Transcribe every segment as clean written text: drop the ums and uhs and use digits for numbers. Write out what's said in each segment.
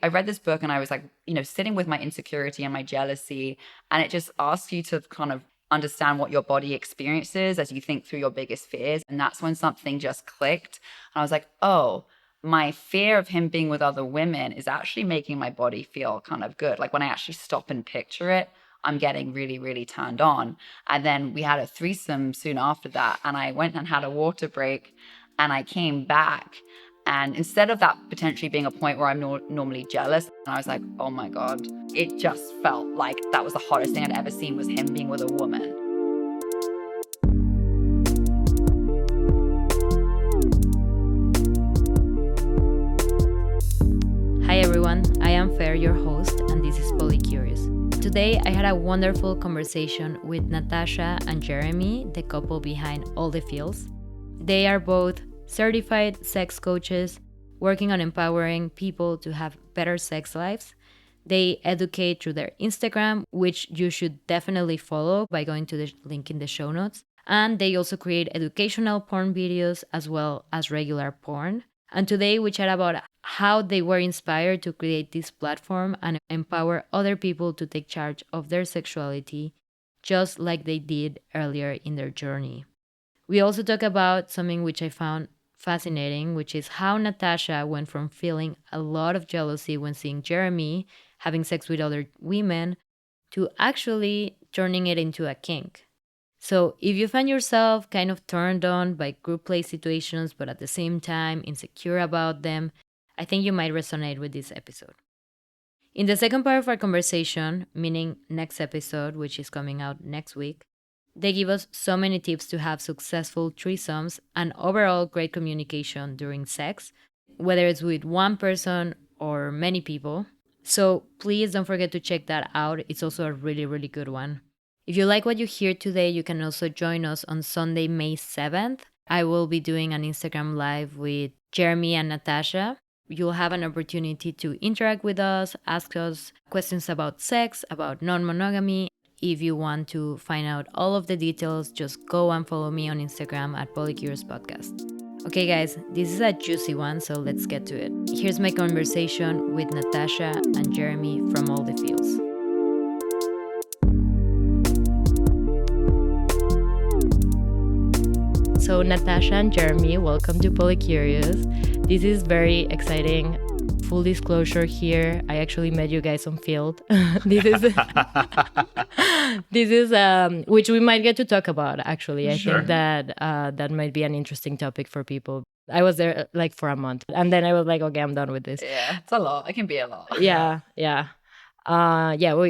I read this book and I was like, sitting with my insecurity and my jealousy. And it just asks you to kind of understand what your body experiences as you think through your biggest fears. And that's when something just clicked. And I was like, oh, my fear of him being with other women is actually making my body feel kind of good. Like when I actually stop and picture it, I'm getting really, really turned on. And then we had a threesome soon after that. And I went and had a water break and I came back. And instead of that potentially being a point where I'm normally jealous, I was like, oh my God, it just felt like that was the hottest thing I'd ever seen was him being with a woman. Hi everyone, I am Fer, your host, and this is Polycurious. Today I had a wonderful conversation with Natasha and Jeremy, the couple behind All the Feels. They are both certified sex coaches working on empowering people to have better sex lives. They educate through their Instagram, which you should definitely follow by going to the link in the show notes. And they also create educational porn videos as well as regular porn. And today we chat about how they were inspired to create this platform and empower other people to take charge of their sexuality, just like they did earlier in their journey. We also talk about something which I found fascinating, which is how Natasha went from feeling a lot of jealousy when seeing Jeremy having sex with other women to actually turning it into a kink. So if you find yourself kind of turned on by group play situations, but at the same time insecure about them, I think you might resonate with this episode. In the second part of our conversation, meaning next episode, which is coming out next week, they give us so many tips to have successful threesomes and overall great communication during sex, whether it's with one person or many people. So please don't forget to check that out. It's also a really, really good one. If you like what you hear today, you can also join us on Sunday, May 7th. I will be doing an Instagram live with Jeremy and Natasha. You'll have an opportunity to interact with us, ask us questions about sex, about non-monogamy. If you want to find out all of the details, just go and follow me on Instagram at Polycurious Podcast. Okay, guys, this is a juicy one, so let's get to it. Here's my conversation with Natasha and Jeremy from All the Feels. So Natasha and Jeremy, welcome to Polycurious. This is very exciting. Full disclosure here, I actually met you guys on Field. This is which we might get to talk about. Actually, I think that that might be an interesting topic for people. I was there like for a month, and then I was like, okay, I'm done with this. Yeah, it's a lot. It can be a lot. Yeah.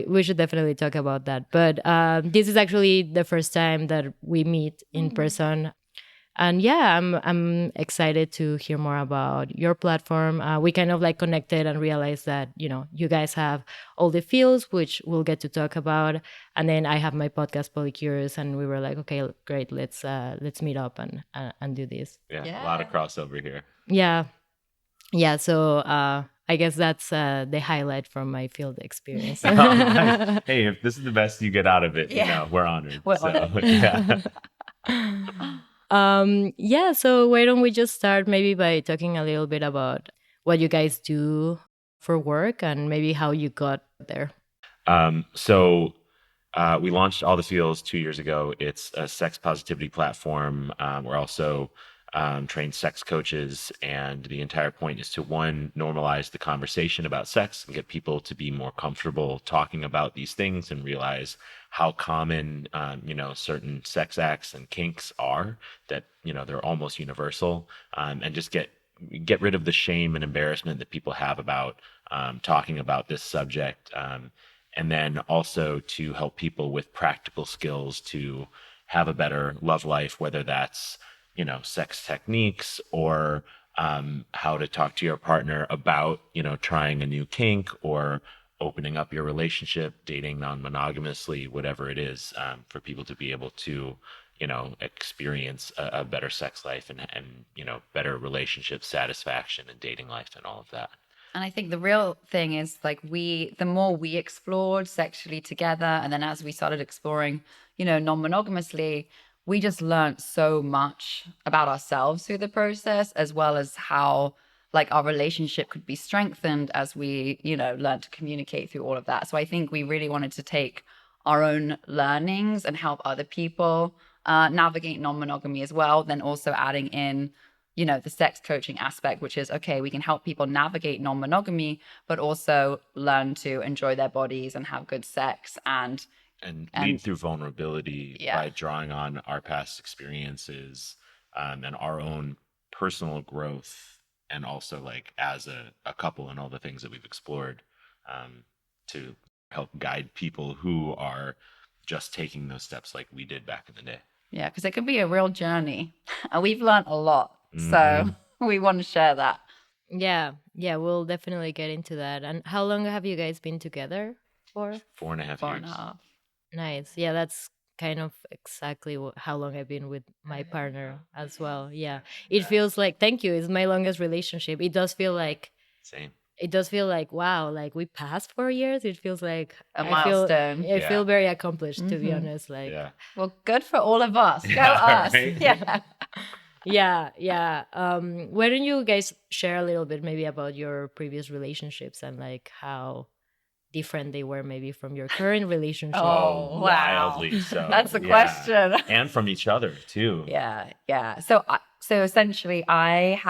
We should definitely talk about that. But this is actually the first time that we meet in person. And yeah, I'm excited to hear more about your platform. We kind of like connected and realized that, you guys have All the Feels, which we'll get to talk about. And then I have my podcast, Polycurious, and we were like, okay, great, let's meet up and do this. Yeah, a lot of crossover here. Yeah. So I guess that's the highlight from my Field experience. Nice. Hey, if this is the best you get out of it, we're honored. So why don't we just start maybe by talking a little bit about what you guys do for work and maybe how you got there. We launched All the Feels 2 years ago. It's a sex positivity platform. We're also trained sex coaches, and the entire point is to, one, normalize the conversation about sex and get people to be more comfortable talking about these things and realize how common, certain sex acts and kinks are, that, they're almost universal, and just get rid of the shame and embarrassment that people have about talking about this subject. And then also to help people with practical skills to have a better love life, whether that's, sex techniques or how to talk to your partner about, trying a new kink or opening up your relationship, dating non-monogamously, whatever it is, for people to be able to, experience a better sex life and better relationship satisfaction and dating life and all of that. And I think the real thing is like the more we explored sexually together, and then as we started exploring, non-monogamously, we just learned so much about ourselves through the process, as well as how like our relationship could be strengthened as we, learn to communicate through all of that. So I think we really wanted to take our own learnings and help other people navigate non-monogamy as well. Then also adding in, the sex coaching aspect, which is, okay, we can help people navigate non-monogamy, but also learn to enjoy their bodies and have good sex and lead through vulnerability Yeah. by drawing on our past experiences and our own personal growth, and also like as a couple and all the things that we've explored to help guide people who are just taking those steps like we did back in the day. Yeah, because it can be a real journey. And we've learned a lot. Mhm. So we want to share that. Yeah, we'll definitely get into that. And how long have you guys been together for? 4.5 4 years. and a half. Nice. Yeah, that's kind of exactly how long I've been with my partner as well. Yeah. It feels like, thank you, it's my longest relationship. It does feel like, Same. wow, like we passed 4 years. It feels like A milestone. I Yeah. feel very accomplished, to be honest. Like, Yeah. Well, good for all of us. Go Yeah, us. right? yeah. Why don't you guys share a little bit maybe about your previous relationships and like how different they were maybe from your current relationship? Oh, wow. Wildly so. That's the Yeah. question. And from each other too. Yeah. So essentially, I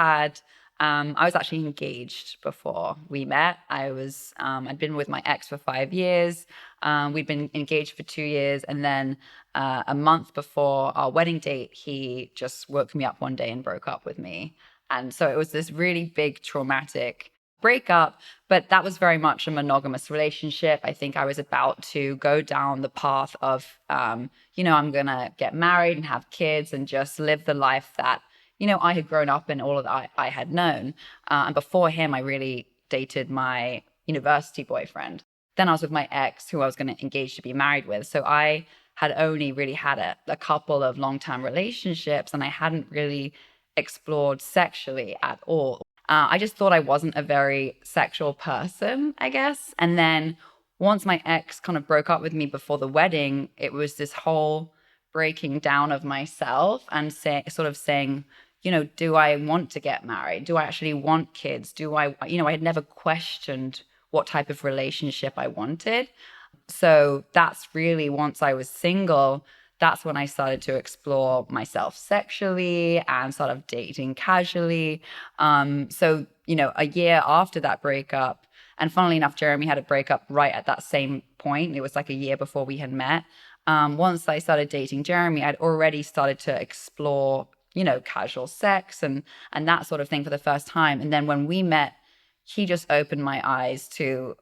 was actually engaged before we met. I'd been with my ex for 5 years. We'd been engaged for 2 years, and then a month before our wedding date, he just woke me up one day and broke up with me. And so it was this really big traumatic breakup, but that was very much a monogamous relationship. I think I was about to go down the path of, I'm going to get married and have kids and just live the life that, I had grown up in, all of that I had known. And before him, I really dated my university boyfriend. Then I was with my ex, who I was going to engage to be married with. So I had only really had a couple of long-term relationships, and I hadn't really explored sexually at all. I just thought I wasn't a very sexual person, I guess. And then once my ex kind of broke up with me before the wedding, it was this whole breaking down of myself and saying, do I want to get married? Do I actually want kids? I had never questioned what type of relationship I wanted. So that's really, once I was single, that's when I started to explore myself sexually and sort of dating casually. So, a year after that breakup, and funnily enough, Jeremy had a breakup right at that same point. It was like a year before we had met. Once I started dating Jeremy, I'd already started to explore, casual sex and that sort of thing for the first time. And then when we met, he just opened my eyes to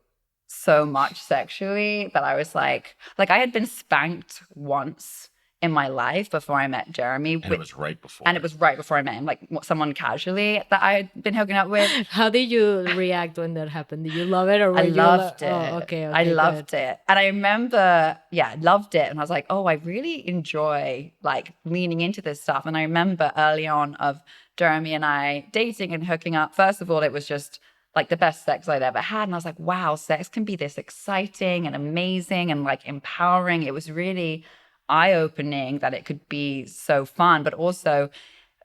so much sexually that I was like I had been spanked once in my life before I met Jeremy. And it was right before. And it was right before I met him, like someone casually that I had been hooking up with. How did you react when that happened? Did you love it, or I loved it. Oh, okay, I loved it. And I remember, loved it. And I was like, oh, I really enjoy like leaning into this stuff. And I remember early on of Jeremy and I dating and hooking up. First of all, it was just like the best sex I'd ever had. And I was like, wow, sex can be this exciting and amazing and like empowering. It was really eye-opening that it could be so fun. But also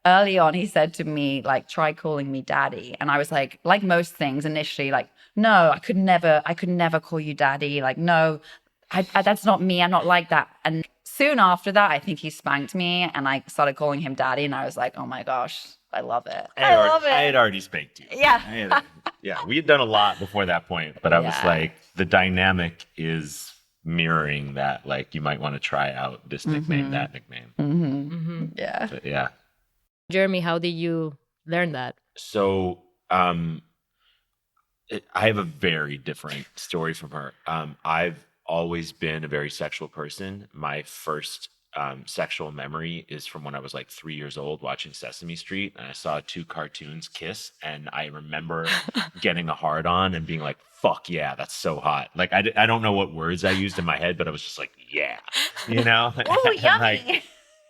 early on, he said to me, like, try calling me daddy. And I was like most things initially, like, no, I could never call you daddy. Like, no, I that's not me. I'm not like that. And soon after that, I think he spanked me and I started calling him daddy. And I was like, oh my gosh, I love it. I love it. I had already spanked you. Yeah. We had done a lot before that point, but I was like, the dynamic is mirroring that. Like, you might want to try out this nickname, that nickname. Yeah. But yeah. Jeremy, how did you learn that? So, I have a very different story from her. I've always been a very sexual person. My first sexual memory is from when I was like 3 years old watching Sesame Street, and I saw two cartoons kiss, and I remember getting a hard on and being like, fuck yeah, that's so hot. Like, I don't know what words I used in my head, but I was just like, yeah, Oh, yummy. Like,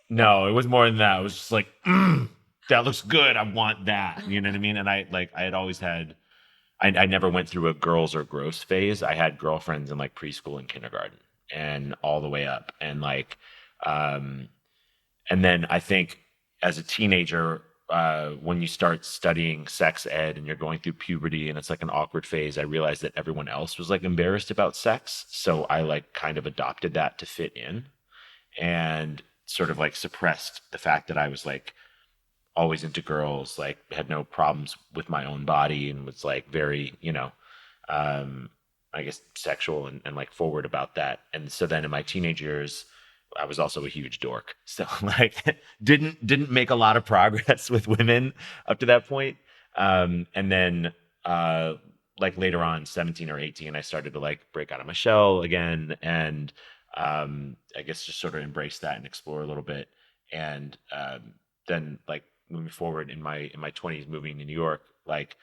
no, it was more than that. It was just like, that looks good. I want that. You know what I mean? And I had always had, I never went through a girls or gross phase. I had girlfriends in like preschool and kindergarten and all the way up. And like, and then I think as a teenager, when you start studying sex ed and you're going through puberty and it's like an awkward phase, I realized that everyone else was like embarrassed about sex. So I like kind of adopted that to fit in and sort of like suppressed the fact that I was like always into girls, like had no problems with my own body and was like very, um, I guess sexual and like forward about that. And so then in my teenage years, I was also a huge dork. So like didn't make a lot of progress with women up to that point. And then like later on, 17 or 18, I started to like break out of my shell again and I guess just sort of embrace that and explore a little bit. And then like moving forward in my 20s, moving to New York, like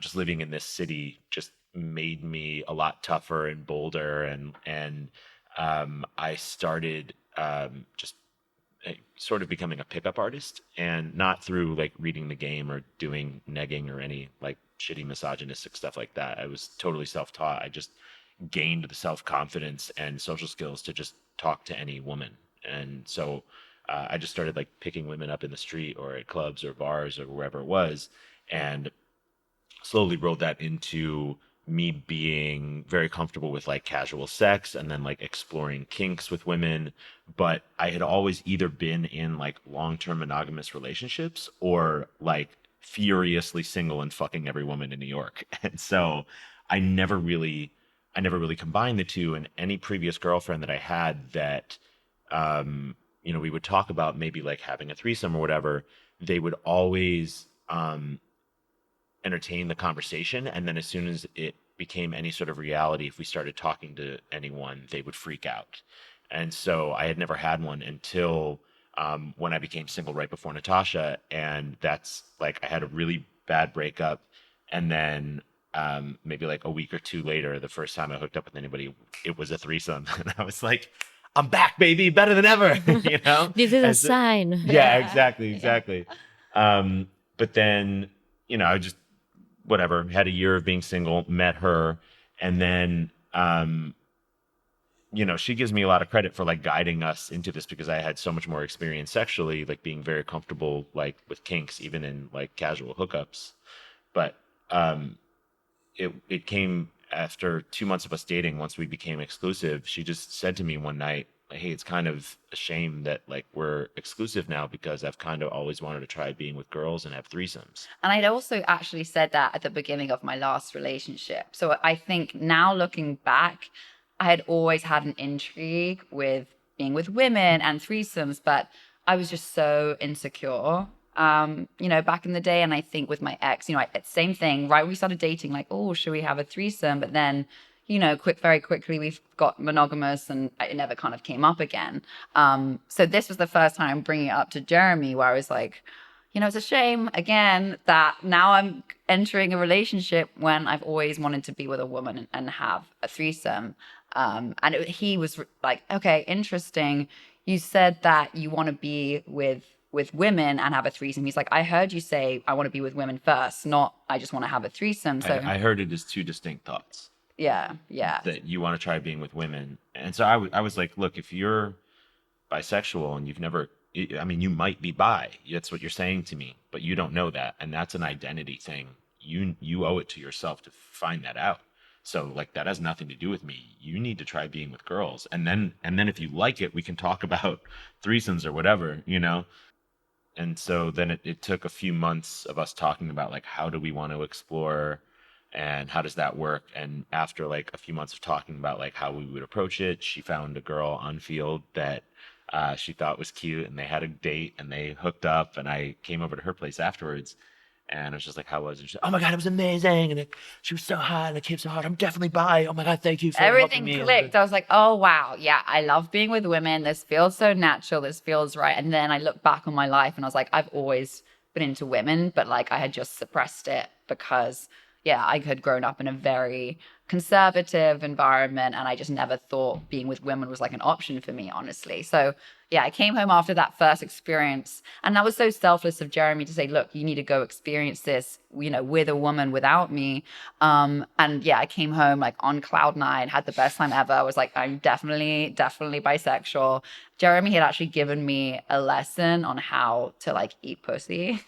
just living in this city just made me a lot tougher and bolder and I started just sort of becoming a pickup artist, and not through like reading the game or doing negging or any like shitty misogynistic stuff like that. I was totally self-taught. I just gained the self-confidence and social skills to just talk to any woman. And so I just started like picking women up in the street or at clubs or bars or wherever it was, and slowly rolled that into me being very comfortable with like casual sex and then like exploring kinks with women. But I had always either been in like long-term monogamous relationships or like furiously single and fucking every woman in New York. And so I never really combined the two. And any previous girlfriend that I had that we would talk about maybe like having a threesome or whatever, they would always entertain the conversation, and then as soon as it became any sort of reality, if we started talking to anyone, they would freak out. And so I had never had one until when I became single right before Natasha, and that's like I had a really bad breakup, and then maybe like a week or two later, the first time I hooked up with anybody, it was a threesome, and I was like, I'm back, baby, better than ever, This is a So, sign. yeah, exactly. But then, I just whatever, had a year of being single, met her, and then she gives me a lot of credit for like guiding us into this because I had so much more experience sexually, like being very comfortable like with kinks, even in like casual hookups. But it came after 2 months of us dating. Once we became exclusive, she just said to me one night, hey, it's kind of a shame that like we're exclusive now because I've kind of always wanted to try being with girls and have threesomes. And I'd also actually said that at the beginning of my last relationship. So I think now looking back, I had always had an intrigue with being with women and threesomes, but I was just so insecure, back in the day. And I think with my ex, same thing, right? We started dating like, oh, should we have a threesome? But then, very quickly we've got monogamous and it never kind of came up again. So this was the first time I'm bringing it up to Jeremy where I was like, it's a shame again that now I'm entering a relationship when I've always wanted to be with a woman and have a threesome. He was like, okay, interesting. You said that you want to be with women and have a threesome. He's like, I heard you say I want to be with women first, not I just want to have a threesome. So I heard it as two distinct thoughts. Yeah. That you want to try being with women. And so I was like, look, if you're bisexual and you've never, I mean, you might be bi. That's what you're saying to me, but you don't know that. And that's an identity thing. You owe it to yourself to find that out. So like that has nothing to do with me. You need to try being with girls. And then if you like it, we can talk about threesomes or whatever, And so then it took a few months of us talking about like how do we want to explore and how does that work. And after like a few months of talking about like how we would approach it, she found a girl on Field that she thought was cute, and they had a date and they hooked up, and I came over to her place afterwards and I was just like, how was it? She said, oh my God, it was amazing. And she was so hot and it came so hard. I'm definitely bi. Oh my God, thank you for everything helping me. clicked. I was like, oh wow, yeah, I love being with women. This feels so natural. This feels right. And then I look back on my life and I was like, I've always been into women, but like I had just suppressed it because I had grown up in a very conservative environment and I just never thought being with women was like an option for me, honestly. So yeah, I came home after that first experience, and that was so selfless of Jeremy to say, look, you need to go experience this, with a woman without me. And yeah, I came home like on cloud nine, had the best time ever. I was like, I'm definitely bisexual. Jeremy had actually given me a lesson on how to like eat pussy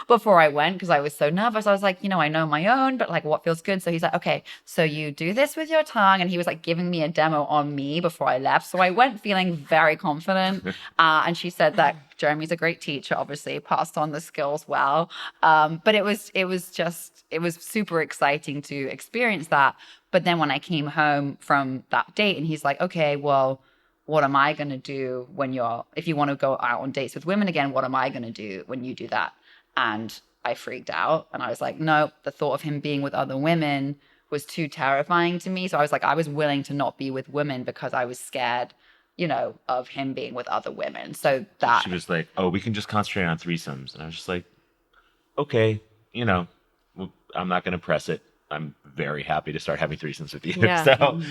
before I went, because I was so nervous. I was like, I know my own, but like what feels good? So he's like, okay, so you do this with your tongue. And he was like giving me a demo on me before I left. So I went feeling very confident. And she said that Jeremy's a great teacher, obviously passed on the skills well. But it was super exciting to experience that. But then when I came home from that date and he's like, okay, well, what am I going to do if you want to go out on dates with women again, what am I going to do when you do that? And I freaked out and I was like, no, the thought of him being with other women was too terrifying to me. So I was like, I was willing to not be with women because I was scared, of him being with other women. So that She was like, oh, we can just concentrate on threesomes. And I was just like, okay, I'm not going to press it. I'm very happy to start having threesomes with you. Yeah. So,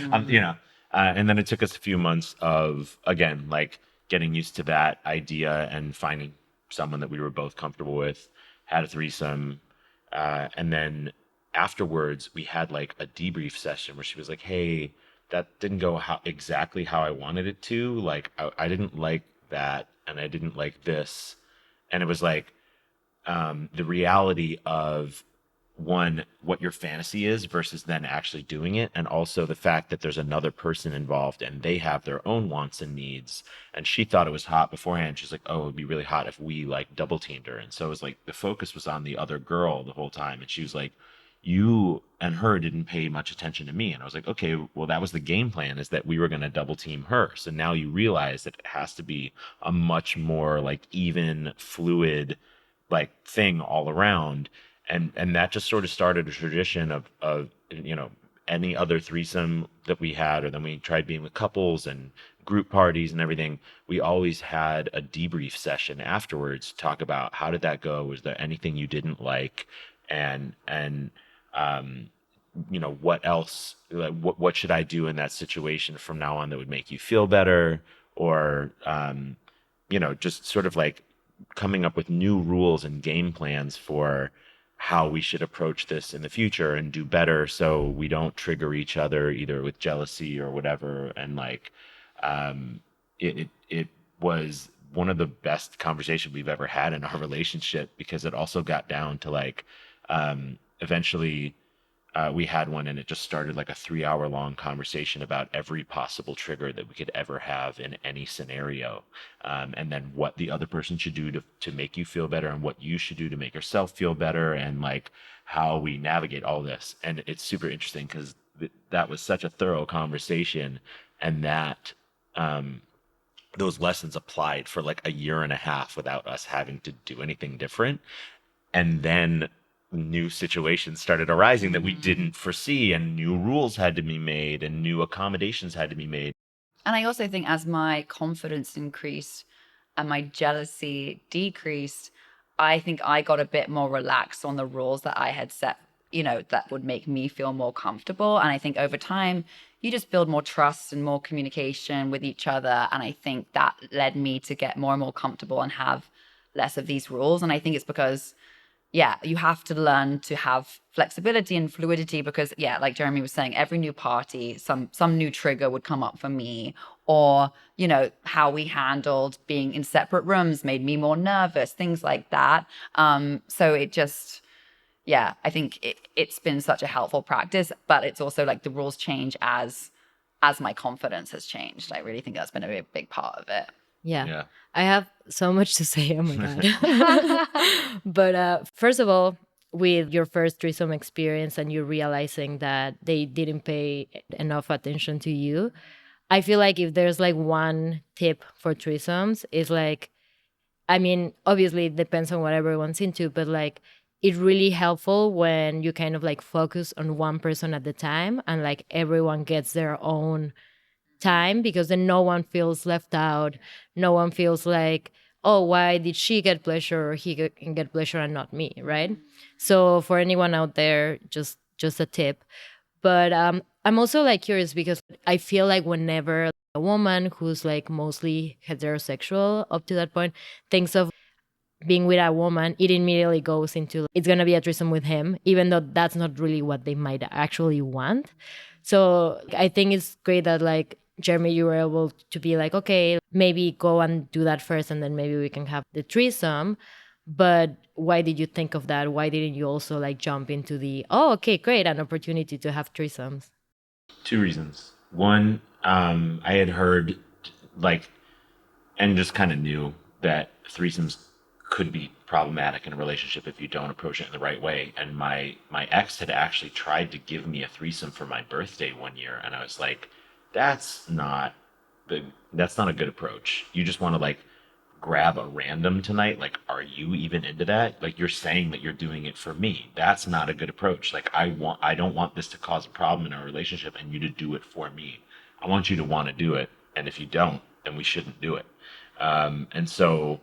and then it took us a few months of, again, like getting used to that idea and finding someone that we were both comfortable with, had a threesome. And then afterwards, we had like a debrief session where she was like, hey, that didn't go exactly how I wanted it to. Like, I didn't like that. And I didn't like this. And it was like the reality of one, what your fantasy is versus then actually doing it, and also the fact that there's another person involved and they have their own wants and needs. And she thought it was hot beforehand. She's like, oh, it'd be really hot if we like double teamed her. And so it was like the focus was on the other girl the whole time, and she was like, you and her didn't pay much attention to me. And I was like, okay, well, that was the game plan, is that we were going to double team her. So now you realize that it has to be a much more like even, fluid like thing all around. And that just sort of started a tradition of any other threesome that we had, or then we tried being with couples and group parties and everything, we always had a debrief session afterwards to talk about how did that go, was there anything you didn't like, and what else, like what should I do in that situation from now on that would make you feel better, or just sort of like coming up with new rules and game plans for how we should approach this in the future and do better, so we don't trigger each other either with jealousy or whatever. And like it was one of the best conversations we've ever had in our relationship, because it also got down to like eventually we had one, and it just started like a 3-hour long conversation about every possible trigger that we could ever have in any scenario, and then what the other person should do to make you feel better, and what you should do to make yourself feel better, and like how we navigate all this. And it's super interesting because that was such a thorough conversation, and that those lessons applied for like a year and a half without us having to do anything different. And then new situations started arising that we didn't foresee, and new rules had to be made, and new accommodations had to be made. And I also think as my confidence increased and my jealousy decreased, I think I got a bit more relaxed on the rules that I had set, that would make me feel more comfortable. And I think over time, you just build more trust and more communication with each other. And I think that led me to get more and more comfortable and have less of these rules. And I think it's because you have to learn to have flexibility and fluidity, because like Jeremy was saying, every new party, some new trigger would come up for me, or, how we handled being in separate rooms made me more nervous, things like that. So it just, I think it's been such a helpful practice, but it's also like the rules change as my confidence has changed. I really think that's been a big part of it. Yeah. I have so much to say. Oh my God. But first of all, with your first threesome experience and you realizing that they didn't pay enough attention to you, I feel like if there's like one tip for threesomes, is like, I mean, obviously it depends on what everyone's into, but like it's really helpful when you kind of like focus on one person at the time, and like everyone gets their own time, because then no one feels left out. No one feels like, oh, why did she get pleasure or he can get pleasure and not me, right? So for anyone out there, just a tip. But I'm also like curious, because I feel like whenever a woman who's like mostly heterosexual up to that point thinks of being with a woman, it immediately goes into it's going to be a threesome with him, even though that's not really what they might actually want. So I think it's great that like Jeremy, you were able to be like, okay, maybe go and do that first, and then maybe we can have the threesome. But why did you think of that? Why didn't you also like jump into the, oh, okay, great, an opportunity to have threesomes? Two reasons. One, I had heard like, and just kind of knew that threesomes could be problematic in a relationship if you don't approach it in the right way. And my ex had actually tried to give me a threesome for my birthday one year, and I was like, that's not that's not a good approach. You just want to like grab a random tonight. Like, are you even into that? Like, you're saying that you're doing it for me. That's not a good approach. Like, I don't want this to cause a problem in our relationship and you to do it for me. I want you to want to do it. And if you don't, then we shouldn't do it. And so,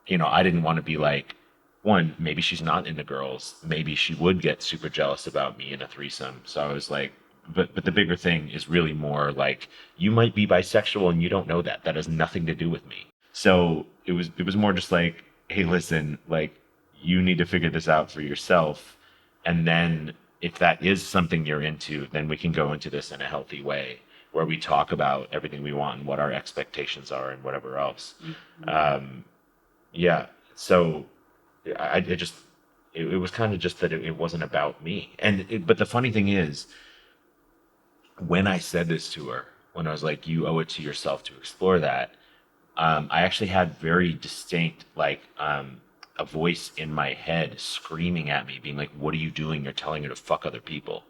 I didn't want to be like, one, maybe she's not into girls. Maybe she would get super jealous about me in a threesome. So I was like, but the bigger thing is really more like, you might be bisexual and you don't know that. That has nothing to do with me. So it was more just like, hey, listen, like, you need to figure this out for yourself. And then if that is something you're into, then we can go into this in a healthy way where we talk about everything we want and what our expectations are and whatever else. Yeah. So it just, it was kind of just that it wasn't about me. But the funny thing is, when I said this to her, when I was like, you owe it to yourself to explore that, I actually had very distinct, like, a voice in my head screaming at me, being like, what are you doing? You're telling her to fuck other people.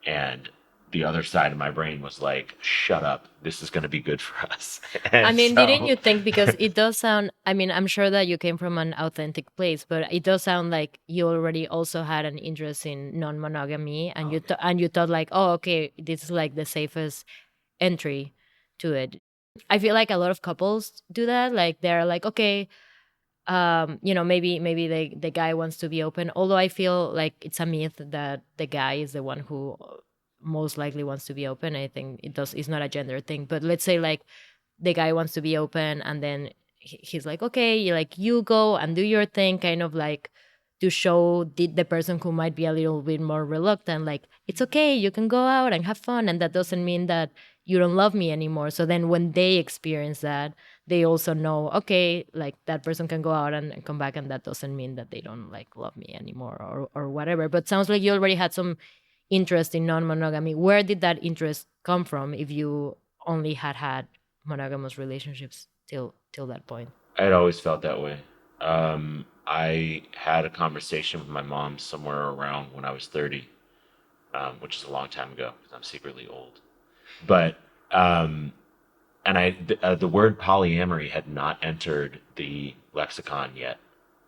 And the other side of my brain was like, shut up. This is going to be good for us. I And mean, didn't so, you think, because it does sound, I mean, I'm sure that you came from an authentic place, but it does sound like you already also had an interest in non-monogamy, and and you thought like, oh, okay, this is like the safest entry to it. I feel like a lot of couples do that. Like they're like, okay, maybe the guy wants to be open. Although I feel like it's a myth that the guy is the one who most likely wants to be open. I think it's not a gender thing. But let's say like the guy wants to be open, and then he's like, okay, you go and do your thing, kind of like to show the person who might be a little bit more reluctant, like, it's okay, you can go out and have fun, and that doesn't mean that you don't love me anymore. So then when they experience that, they also know, okay, like that person can go out and come back, and that doesn't mean that they don't like love me anymore, or whatever. But sounds like you already had some interest in non-monogamy. Where did that interest come from if you only had monogamous relationships till that point? I'd always felt that way. I had a conversation with my mom somewhere around when I was 30, which is a long time ago because I'm secretly old. But and the word polyamory had not entered the lexicon yet.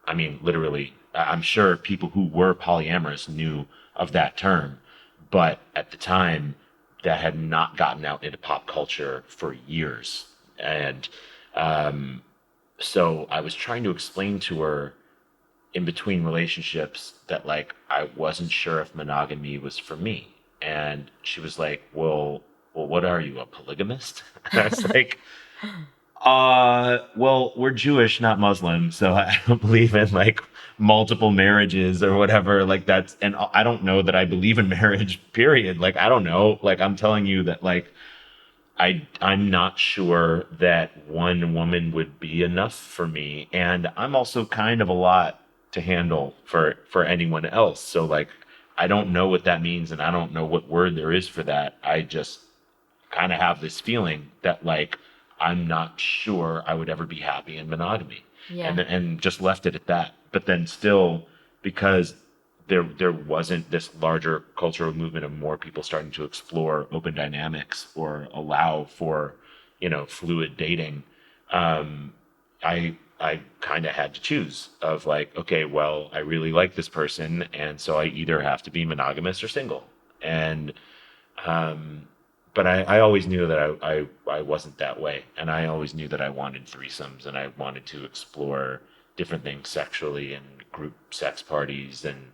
I mean, literally, I'm sure people who were polyamorous knew of that term, but at the time, that had not gotten out into pop culture for years. And so I was trying to explain to her in between relationships that, like, I wasn't sure if monogamy was for me. And she was like, well, what are you, a polygamist? And I was like, well, we're Jewish, not Muslim, so I don't believe in like multiple marriages or whatever. Like, that's, and I don't know that I believe in marriage, period. Like, I don't know. Like, I'm telling you that, like, I'm not sure that one woman would be enough for me. And I'm also kind of a lot to handle for anyone else. So like, I don't know what that means, and I don't know what word there is for that. I just kind of have this feeling that, like, I'm not sure I would ever be happy in monogamy. Yeah. And just left it at that. But then still, because there wasn't this larger cultural movement of more people starting to explore open dynamics or allow for, fluid dating, I kind of had to choose of like, okay, well, I really like this person, and so I either have to be monogamous or single. And but I always knew that I wasn't that way, and I always knew that I wanted threesomes, and I wanted to explore different things sexually and group sex parties, and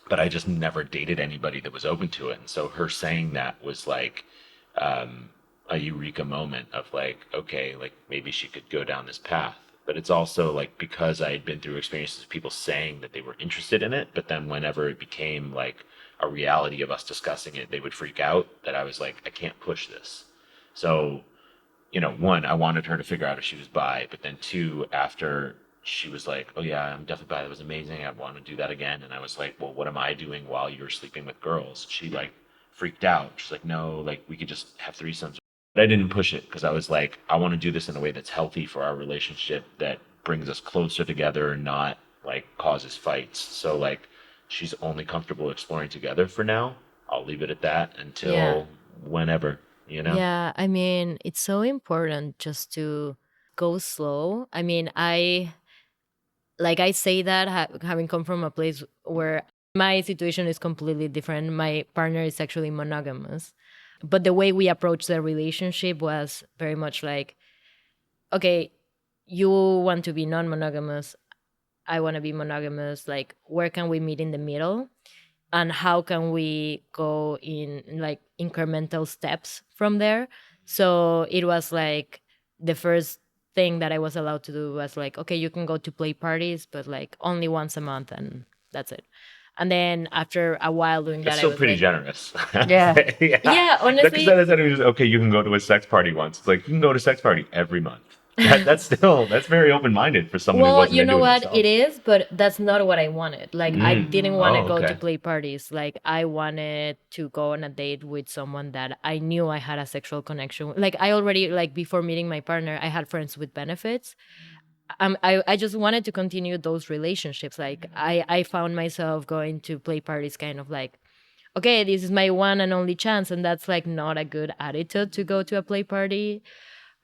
but I just never dated anybody that was open to it. And so her saying that was like, a eureka moment of like, okay, like maybe she could go down this path. But it's also like because I had been through experiences of people saying that they were interested in it, but then whenever it became like a reality of us discussing it, they would freak out that I was like, I can't push this. So, one, I wanted her to figure out if she was bi, but then two, after she was like, oh yeah, I'm definitely bi, that was amazing, I want to do that again. And I was like, well, what am I doing while you're sleeping with girls? She like freaked out. She's like, no, like we could just have threesomes. But I didn't push it because I was like, I want to do this in a way that's healthy for our relationship, that brings us closer together and not like causes fights. So like she's only comfortable exploring together for now. I'll leave it at that Yeah. until whenever, Yeah, I mean, it's so important just to go slow. I mean, I say that having come from a place where my situation is completely different. My partner is actually monogamous, but the way we approached the relationship was very much like, okay, you want to be non-monogamous, I want to be monogamous. Like, where can we meet in the middle? And how can we go in like incremental steps from there? So it was like the first thing that I was allowed to do was like, okay, you can go to play parties, but like only once a month, and that's it. And then after a while doing That's that, I still was pretty like, generous. Yeah. yeah, Because honestly, that is okay, you can go to a sex party once. It's like you can go to a sex party every month. That's very open minded for someone who well, wasn't you into know it what? It themselves. is, but that's not what I wanted. Like, I didn't want to Oh, go to okay. play parties. Like, I wanted to go on a date with someone that I knew I had a sexual connection with. Like, I already, like, before meeting my partner, I had friends with benefits. I just wanted to continue those relationships. Like, I found myself going to play parties kind of like, okay, this is my one and only chance. And that's, like, not a good attitude to go to a play party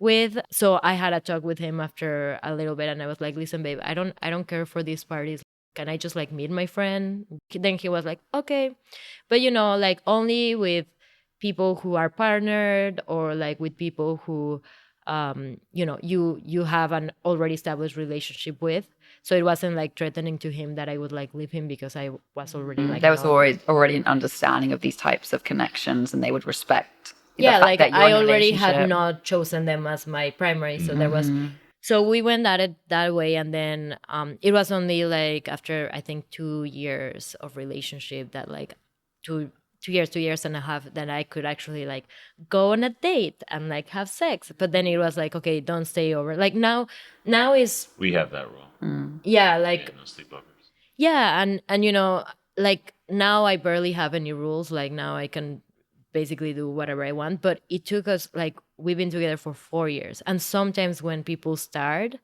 with. So I had a talk with him after a little bit, and I was like, listen, babe, I don't care for these parties. Can I just like meet my friend? Then he was like, okay, but like only with people who are partnered, or like with people who you have an already established relationship with. So it wasn't like threatening to him that I would like leave him because I was already like There was not. already an understanding of these types of connections, and they would respect the Yeah, fact like that you're I in a already had relationship. not chosen them as my primary, so there was. So we went at it that way, and then it was only like after I think 2 years of relationship that like two 2 years and a half that I could actually like go on a date and like have sex. But then it was like, okay, don't stay over. Like now is, We have that rule. yeah, Yeah, like, no sleepovers. yeah, and like now I barely have any rules. Like now I can basically do whatever I want. But it took us, like, we've been together for 4 years. And sometimes when people start,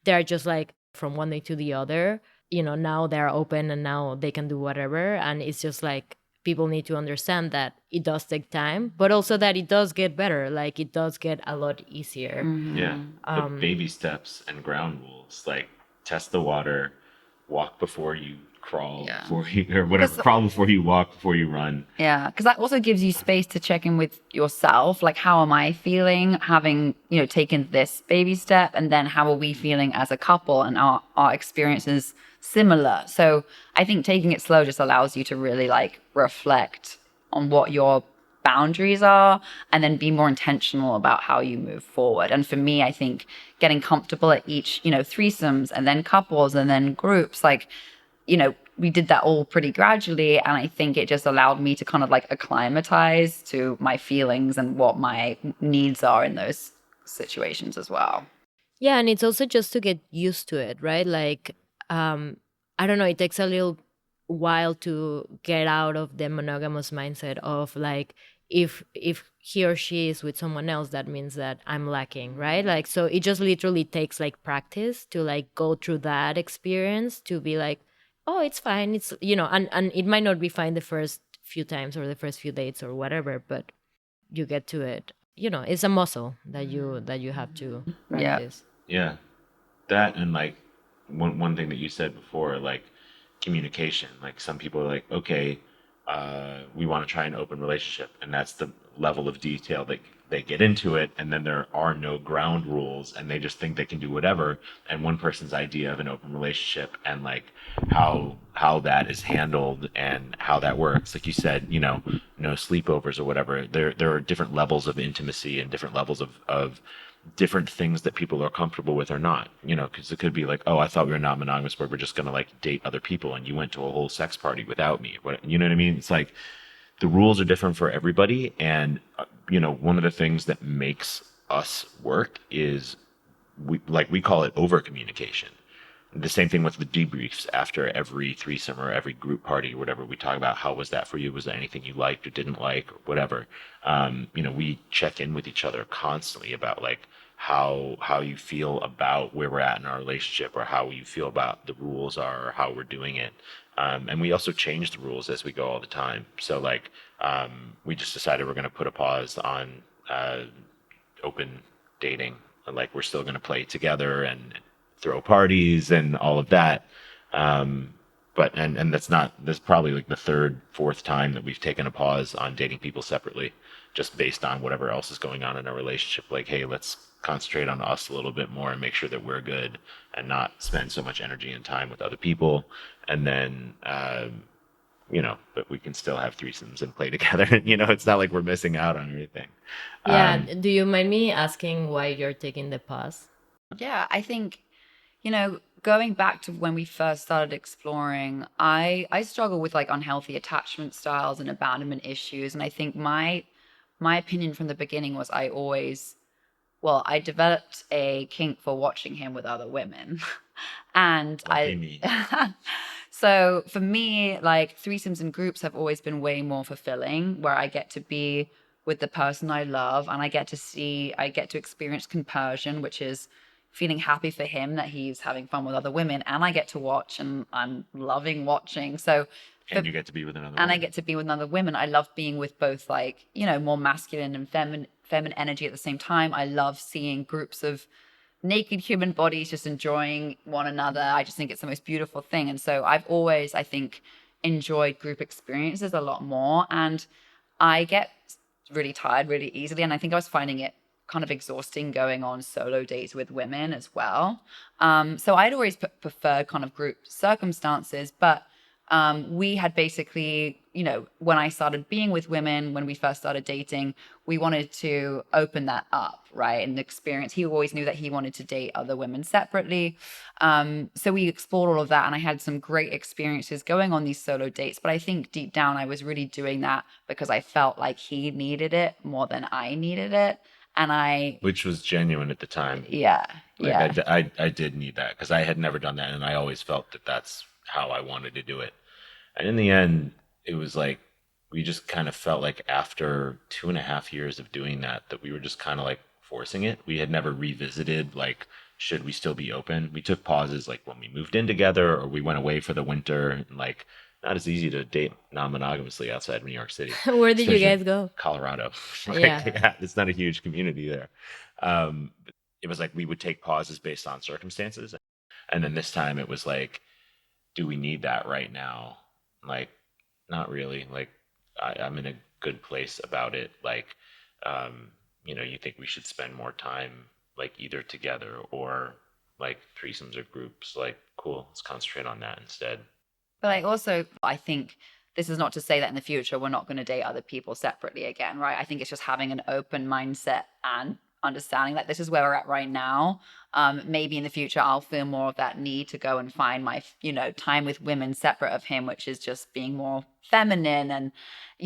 they're just like from one day to the other, now they're open and now they can do whatever. And it's just like people need to understand that it does take time, but also that it does get better. Like it does get a lot easier. Yeah. The baby steps and ground rules, like test the water, walk before you crawl, Yeah. before you or whatever, Because- crawl before you walk, before you run. Yeah, because that also gives you space to check in with yourself. Like, how am I feeling having, taken this baby step? And then how are we feeling as a couple? And our experiences similar? So I think taking it slow just allows you to really like reflect on what your boundaries are and then be more intentional about how you move forward. And for me, I think getting comfortable at each, threesomes and then couples and then groups, like, we did that all pretty gradually. And I think it just allowed me to kind of like acclimatize to my feelings and what my needs are in those situations as well. Yeah, and it's also just to get used to it, right? Like, I don't know, it takes a little while to get out of the monogamous mindset of like, if he or she is with someone else, that means that I'm lacking, right? Like, so it just literally takes like practice to like go through that experience to be like, oh, it's fine. It's, and it might not be fine the first few times or the first few dates or whatever, but you get to it. It's a muscle that you have to practice. Yeah. That and like one thing that you said before, like communication. Like some people are like, okay, we want to try an open relationship, and that's the level of detail that they get into it, and then there are no ground rules, and they just think they can do whatever. And one person's idea of an open relationship and like how that is handled and how that works, like you said, no sleepovers or whatever. There are different levels of intimacy and different levels of different things that people are comfortable with or not, because it could be like, oh, I thought we were not monogamous, but we're just going to like date other people, and you went to a whole sex party without me. You know what I mean? It's like the rules are different for everybody. And, one of the things that makes us work is we call it over communication. The same thing with the debriefs after every threesome or every group party or whatever. We talk about, how was that for you? Was there anything you liked or didn't like or whatever? We check in with each other constantly about like how you feel about where we're at in our relationship, or how you feel about the rules are, or how we're doing it. And we also change the rules as we go all the time. So like we just decided we're going to put a pause on open dating. Like we're still going to play together and throw parties and all of that. But that's probably like the third, fourth time that we've taken a pause on dating people separately, just based on whatever else is going on in our relationship. Like, hey, let's concentrate on us a little bit more and make sure that we're good and not spend so much energy and time with other people. And then, but we can still have threesomes and play together. It's not like we're missing out on anything. Yeah. Do you mind me asking why you're taking the pause? Yeah, I think, going back to when we first started exploring, I struggle with like unhealthy attachment styles and abandonment issues. And I think my opinion from the beginning was I developed a kink for watching him with other women. And Lucky me. So for me, like threesomes and groups have always been way more fulfilling, where I get to be with the person I love, and I get to experience compersion, which is feeling happy for him that he's having fun with other women, and I get to watch, and I'm loving watching. So And you get to be with another and woman. I get to be with other women. I love being with both, like, more masculine and feminine energy at the same time. I love seeing groups of naked human bodies just enjoying one another. I just think it's the most beautiful thing. And so I've always, I think, enjoyed group experiences a lot more. And I get really tired really easily. And I think I was finding it kind of exhausting going on solo dates with women as well. So I'd always preferred kind of group circumstances, but we had basically, when I started being with women, when we first started dating, we wanted to open that up, right? And experience, he always knew that he wanted to date other women separately. So we explored all of that, and I had some great experiences going on these solo dates. But I think deep down, I was really doing that because I felt like he needed it more than I needed it. Which was genuine at the time. Yeah. Like I did need that because I had never done that, and I always felt that that's how I wanted to do it. And in the end, it was like we just kind of felt like after 2.5 years of doing that we were just kind of like forcing it. We had never revisited like, should we still be open? We took pauses like when we moved in together, or we went away for the winter, and like not as easy to date non-monogamously outside of New York City. Where did you Especially guys go? Colorado. Like, Yeah. it's not a huge community there. Um, it was like we would take pauses based on circumstances. And then this time it was like, do we need that right now? Like, not really. Like, I'm in a good place about it. Like, you think we should spend more time, like, either together or like threesomes or groups. Like, cool, let's concentrate on that instead. But I think this is not to say that in the future we're not going to date other people separately again, right? I think it's just having an open mindset and understanding that this is where we're at right now. Maybe in the future I'll feel more of that need to go and find my, time with women separate of him, which is just being more feminine. And,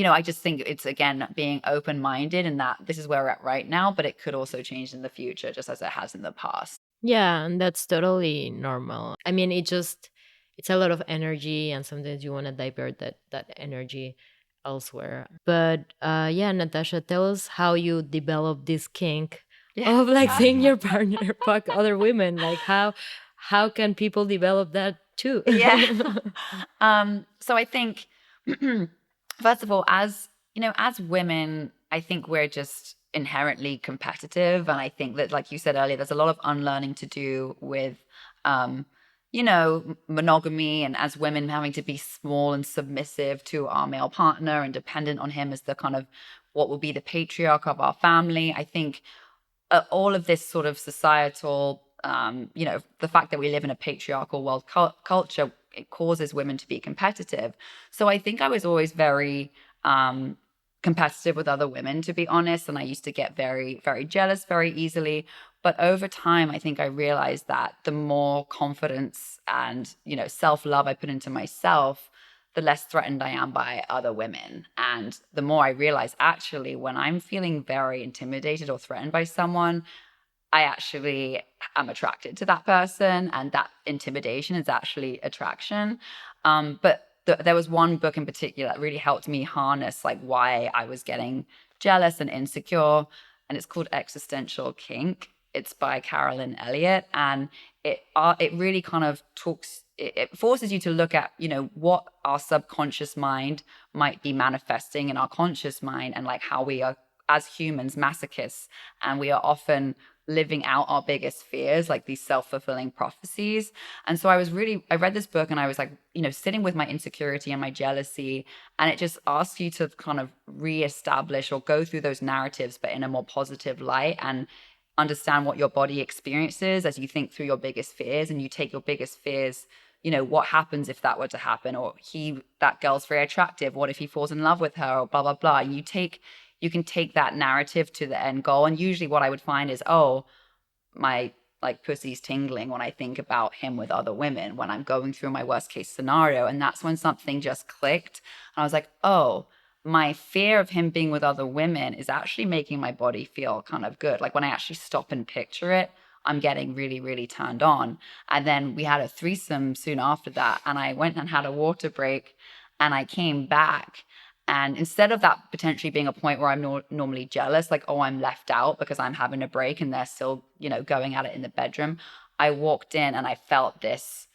I just think it's, again, being open-minded, and that this is where we're at right now, but it could also change in the future just as it has in the past. Yeah, and that's totally normal. I mean, it's a lot of energy, and sometimes you want to divert that energy elsewhere. But yeah, Natasha, tell us how you develop this kink of like seeing your partner fuck other women. Like how can people develop that too? Yeah. So I think first of all, as women, I think we're just inherently competitive. And I think that, like you said earlier, there's a lot of unlearning to do with monogamy, and as women having to be small and submissive to our male partner and dependent on him as the kind of what will be the patriarch of our family. I think all of this sort of societal, the fact that we live in a patriarchal world culture, it causes women to be competitive. So I think I was always very competitive with other women, to be honest. And I used to get very, very jealous very easily. But over time, I think I realized that the more confidence and, self-love I put into myself, the less threatened I am by other women. And the more I realize, actually, when I'm feeling very intimidated or threatened by someone, I actually am attracted to that person, and that intimidation is actually attraction. But there was one book in particular that really helped me harness like why I was getting jealous and insecure, and it's called Existential, Kink. It's by Carolyn and Elliott, and it really kind of talks. It forces you to look at what our subconscious mind might be manifesting in our conscious mind, and like how we are as humans masochists, and we are often living out our biggest fears, like these self-fulfilling prophecies. And so I read this book and I was like, sitting with my insecurity and my jealousy, and it just asks you to kind of reestablish or go through those narratives, but in a more positive light, and understand what your body experiences as you think through your biggest fears, and you take your biggest fears, what happens if that were to happen, or that girl's very attractive, what if he falls in love with her, or blah, blah, blah. And you can take that narrative to the end goal. And usually what I would find is, oh, my like pussy's tingling when I think about him with other women, when I'm going through my worst case scenario. And that's when something just clicked. And I was like, oh, my fear of him being with other women is actually making my body feel kind of good. Like when I actually stop and picture it, I'm getting really, really turned on. And then we had a threesome soon after that. And I went and had a water break, and I came back. And instead of that potentially being a point where I'm normally jealous, like, oh, I'm left out because I'm having a break and they're still, going at it in the bedroom, I walked in and I felt this.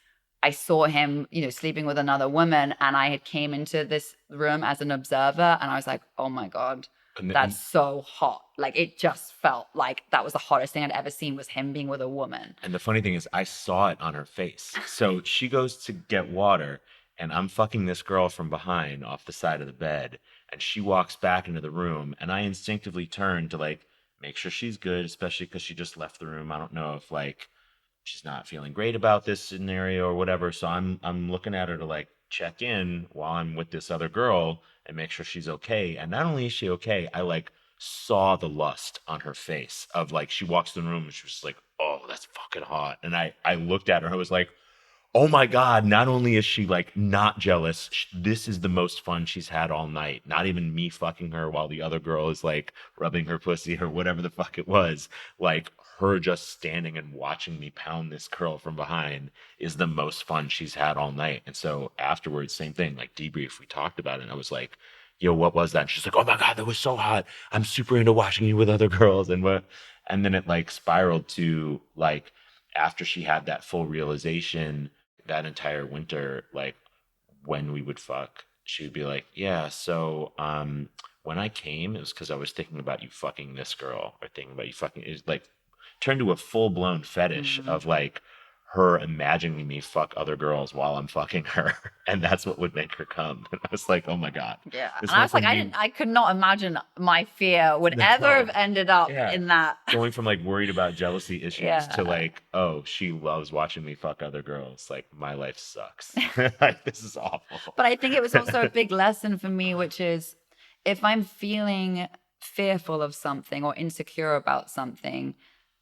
I saw him, sleeping with another woman, and I had came into this room as an observer, and I was like, oh my God, that's so hot. Like, it just felt like that was the hottest thing I'd ever seen, was him being with a woman. And the funny thing is, I saw it on her face. So she goes to get water, and I'm fucking this girl from behind off the side of the bed. And she walks back into the room, and I instinctively turn to like make sure she's good, especially because she just left the room. I don't know if like she's not feeling great about this scenario or whatever. So I'm looking at her to like check in while I'm with this other girl and make sure she's okay. And not only is she okay, I like saw the lust on her face of like she walks in the room and she was like, oh, that's fucking hot. And I looked at her, I was like, oh my God, not only is she like not jealous, this is the most fun she's had all night. Not even me fucking her while the other girl is like rubbing her pussy or whatever the fuck it was. Like her just standing and watching me pound this girl from behind is the most fun she's had all night. And so afterwards, same thing, like debrief, we talked about it. And I was like, yo, what was that? And she's like, oh my God, that was so hot. I'm super into watching you with other girls. And then it like spiraled to like, after she had that full realization, that entire winter, like when we would fuck, she would be like, yeah, so when I came, it was because I was thinking about you fucking this girl, or thinking about you fucking, it was like turned to a full-blown fetish of like her imagining me fuck other girls while I'm fucking her. And that's what would make her come. And I was like, oh my God. Yeah. And I was like, I could not imagine my fear would ever have ended up in that. Going from like worried about jealousy issues to like, oh, she loves watching me fuck other girls. Like, my life sucks. Like, this is awful. But I think it was also a big lesson for me, which is if I'm feeling fearful of something or insecure about something,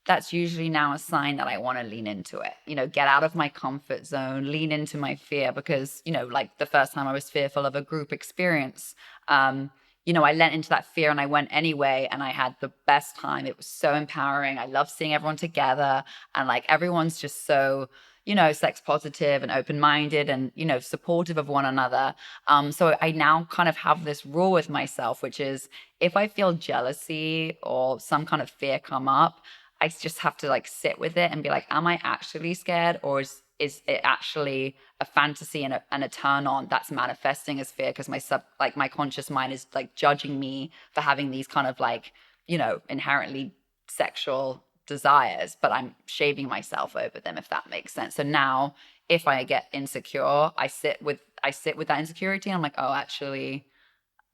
that's usually now a sign that I want to lean into it, get out of my comfort zone, lean into my fear, because, like the first time I was fearful of a group experience, I lent into that fear and I went anyway, and I had the best time. It was so empowering. I love seeing everyone together, and like everyone's just so, sex positive and open-minded and, supportive of one another. So I now kind of have this rule with myself, which is if I feel jealousy or some kind of fear come up, I just have to like sit with it and be like, am I actually scared, or is it actually a fantasy and a turn on that's manifesting as fear because my conscious mind is like judging me for having these kind of like, inherently sexual desires, but I'm shaving myself over them, if that makes sense. So now if I get insecure, I sit with that insecurity, and I'm like, oh, actually,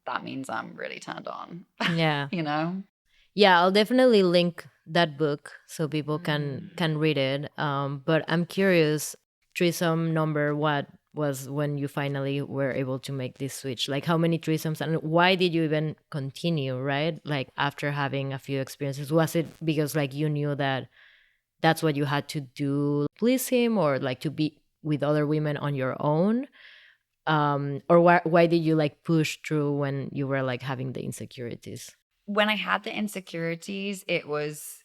that means I'm really turned on. Yeah. You know? Yeah, I'll definitely link that book so people can read it. But I'm curious, threesome number what was when you finally were able to make this switch? Like how many threesomes and why did you even continue, right? Like after having a few experiences, was it because like you knew that that's what you had to do, please him, or like to be with other women on your own? Or why did you like push through when you were like having the insecurities? When I had the insecurities, it was,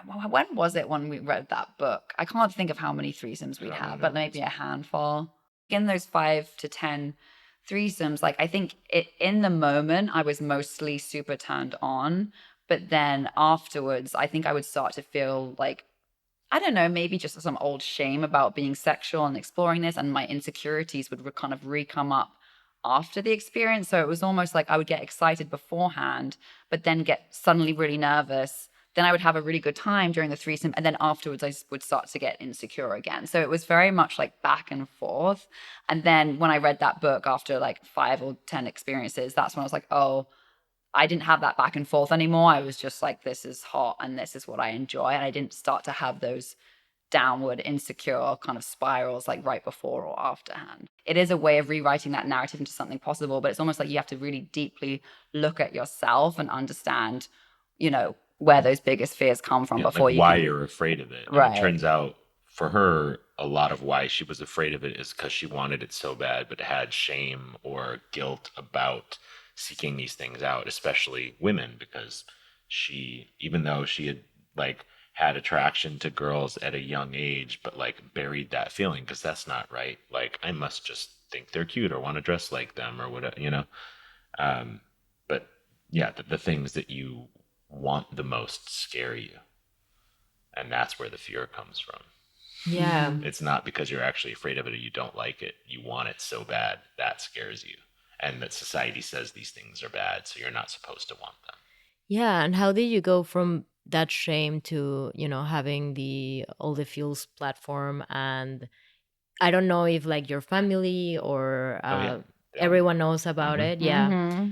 when was it when we read that book? I can't think of how many threesomes we'd had, but maybe a handful. In those 5 to 10 threesomes, like I think in the moment, I was mostly super turned on. But then afterwards, I think I would start to feel like, I don't know, maybe just some old shame about being sexual and exploring this, and my insecurities would kind of re-come up after the experience. So it was almost like I would get excited beforehand, but then get suddenly really nervous. Then I would have a really good time during the threesome, and then afterwards I would start to get insecure again. So it was very much like back and forth. And then when I read that book after like 5 or 10 experiences, that's when I was like, oh, I didn't have that back and forth anymore. I was just like, this is hot and this is what I enjoy. And I didn't start to have those downward insecure kind of spirals like right before or afterhand. It is a way of rewriting that narrative into something possible, but it's almost like you have to really deeply look at yourself and understand, where those biggest fears come from before like you why can. you're afraid of it. Right. And it turns out for her, a lot of why she was afraid of it is because she wanted it so bad, but had shame or guilt about seeking these things out, especially women, because she, even though she had like had attraction to girls at a young age, but like buried that feeling because that's not right. Like I must just think they're cute or want to dress like them or whatever. But yeah, the things that you want the most scare you, and that's where the fear comes from. Yeah. It's not because you're actually afraid of it or you don't like it. You want it so bad that scares you, and that society says these things are bad, so you're not supposed to want them. Yeah, and how did you go from that shame to, having the All the Feels platform? And I don't know if like your family or everyone knows about it. Yeah.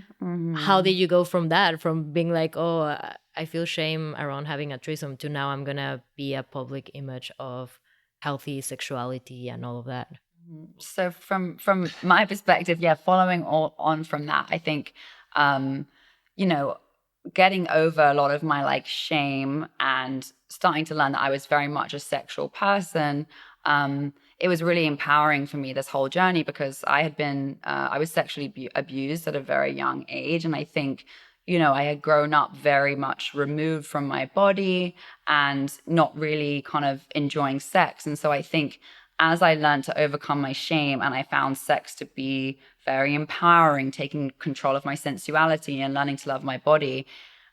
How did you go from that, from being like, oh, I feel shame around having a threesome, to now I'm gonna be a public image of healthy sexuality and all of that? So from my perspective, yeah, following on from that, I think, you know, getting over a lot of my like shame and starting to learn that I was very much a sexual person. It was really empowering for me, this whole journey, because I was sexually abused at a very young age. And I think, I had grown up very much removed from my body and not really kind of enjoying sex. And so I think as I learned to overcome my shame and I found sex to be very empowering, taking control of my sensuality and learning to love my body,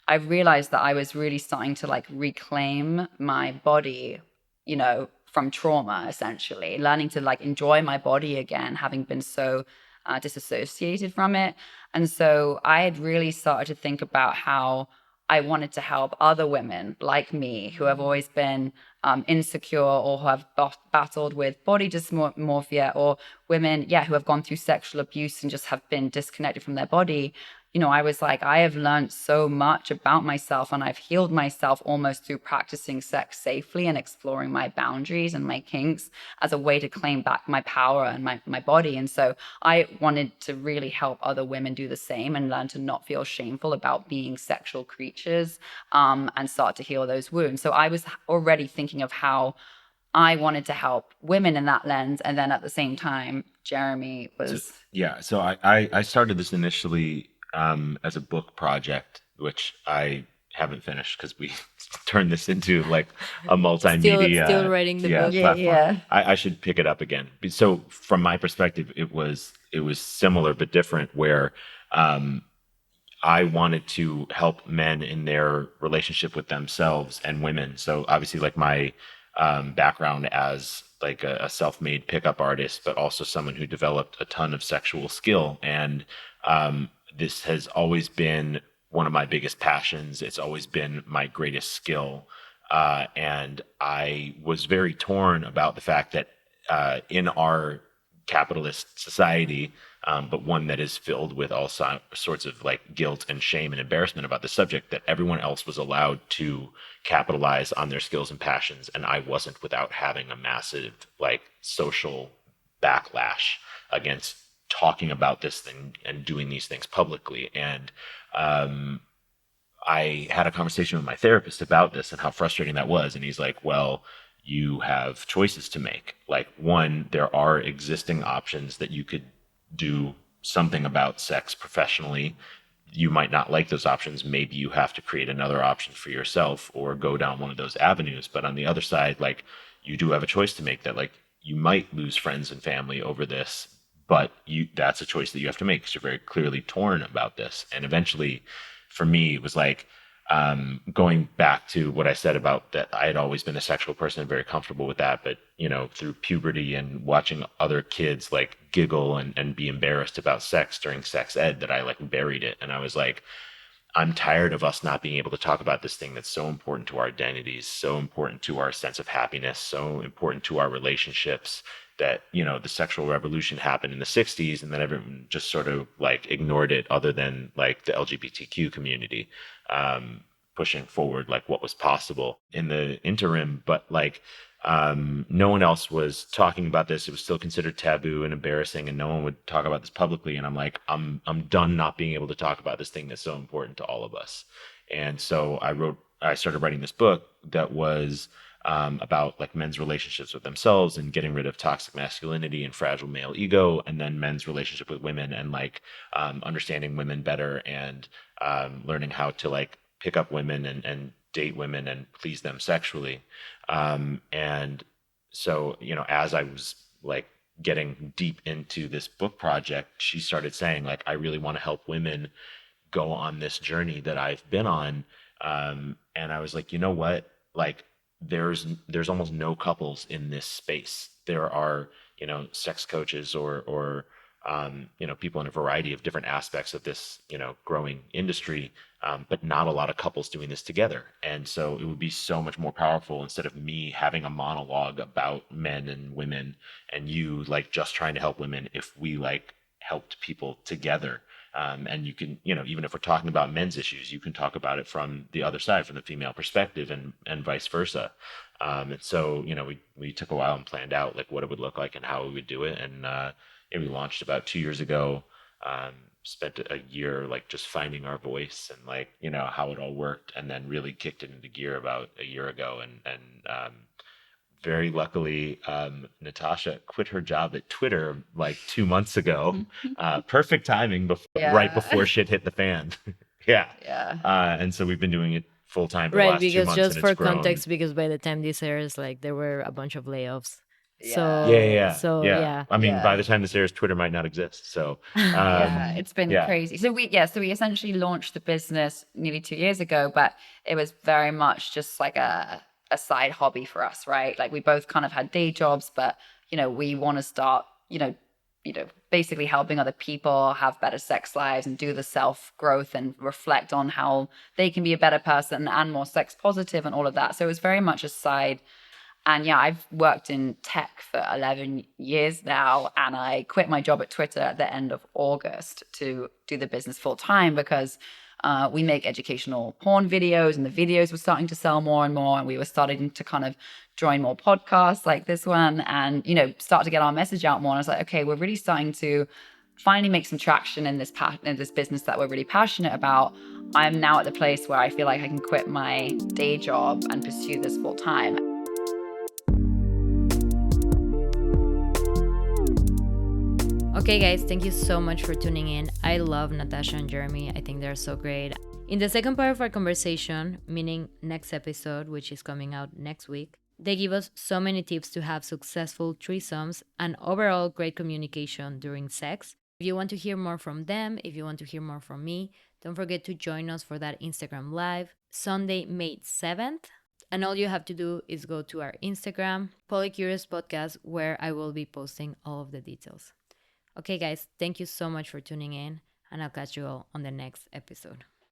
I realized that I was really starting to like reclaim my body, from trauma, essentially, learning to like enjoy my body again, having been so disassociated from it. And so I had really started to think about how I wanted to help other women like me who have always been insecure or who have battled with body dysmorphia, or women, who have gone through sexual abuse and just have been disconnected from their body. I was like, I have learned so much about myself, and I've healed myself almost through practicing sex safely and exploring my boundaries and my kinks as a way to claim back my power and my body. And so I wanted to really help other women do the same and learn to not feel shameful about being sexual creatures, and start to heal those wounds. So I was already thinking of how I wanted to help women in that lens. And then at the same time, Jeremy was... So I started this initially as a book project, which I haven't finished because we turned this into like a multimedia still writing the book. platform. Yeah. I should pick it up again. So from my perspective, it was similar but different, where I wanted to help men in their relationship with themselves and women. So obviously, like my background as like a self-made pickup artist, but also someone who developed a ton of sexual skill. And this has always been one of my biggest passions. It's always been my greatest skill. And I was very torn about the fact that in our capitalist society, but one that is filled with all sorts of like guilt and shame and embarrassment about the subject, that everyone else was allowed to capitalize on their skills and passions, and I wasn't, without having a massive like social backlash against talking about this thing and doing these things publicly. And I had a conversation with my therapist about this and how frustrating that was. And he's like, well, you have choices to make. Like, one, there are existing options that you could do something about sex professionally. You might not like those options. Maybe you have to create another option for yourself or go down one of those avenues. But on the other side, like, you do have a choice to make, that like you might lose friends and family over this, but that's a choice that you have to make because you're very clearly torn about this. And eventually, for me, it was like, going back to what I said about that I had always been a sexual person and very comfortable with that. But, you know, through puberty and watching other kids like giggle and be embarrassed about sex during sex ed, that I like buried it. And I was like, I'm tired of us not being able to talk about this thing that's so important to our identities, so important to our sense of happiness, so important to our relationships, that, you know, the sexual revolution happened in the 60s and then everyone just sort of like ignored it, other than like the LGBTQ community pushing forward like what was possible in the interim. But like no one else was talking about this. It was still considered taboo and embarrassing, and no one would talk about this publicly. And I'm like, I'm done not being able to talk about this thing that's so important to all of us. And so I started writing this book that was about like men's relationships with themselves and getting rid of toxic masculinity and fragile male ego, and then men's relationship with women and like understanding women better, and learning how to like pick up women and date women and please them sexually. And so, you know, as I was like getting deep into this book project, she started saying like, I really want to help women go on this journey that I've been on. And I was like, you know what? Like, there's almost no couples in this space. There are, you know, sex coaches or you know, people in a variety of different aspects of this, you know, growing industry, but not a lot of couples doing this together. And so it would be so much more powerful, instead of me having a monologue about men and women and you like just trying to help women, if we like helped people together. And you can, you know, even if we're talking about men's issues, you can talk about it from the other side, from the female perspective, and vice versa. And so, you know, we took a while and planned out like what it would look like and how we would do it. And we launched about 2 years ago. Spent a year like just finding our voice and like, you know, how it all worked, and then really kicked it into gear about a year ago. And very luckily, Natasha quit her job at Twitter like 2 months ago. Perfect timing, right before shit hit the fan. Yeah. And so we've been doing it full time for the Right, last 2 because months, just and for it's grown. context, because by the time this airs, like there were a bunch of layoffs. Yeah. I mean, by the time this airs, Twitter might not exist. So it's been crazy. So we essentially launched the business nearly 2 years ago, but it was very much just like a side hobby for us, right? Like we both kind of had day jobs, but you know, we want to start, you know, basically helping other people have better sex lives and do the self growth and reflect on how they can be a better person and more sex positive and all of that. So it was very much a side. And yeah, I've worked in tech for 11 years now, and I quit my job at Twitter at the end of August to do the business full time, because we make educational porn videos, and the videos were starting to sell more and more, and we were starting to kind of join more podcasts like this one, and, you know, start to get our message out more. And I was like, okay, we're really starting to finally make some traction in this business that we're really passionate about. I'm now at the place where I feel like I can quit my day job and pursue this full time. Okay, guys, thank you so much for tuning in. I love Natasha and Jeremy. I think they're so great. In the second part of our conversation, meaning next episode, which is coming out next week, they give us so many tips to have successful threesomes and overall great communication during sex. If you want to hear more from them, if you want to hear more from me, don't forget to join us for that Instagram Live, Sunday, May 7th. And all you have to do is go to our Instagram, Polycurious Podcast, where I will be posting all of the details. Okay, guys, thank you so much for tuning in, and I'll catch you all on the next episode.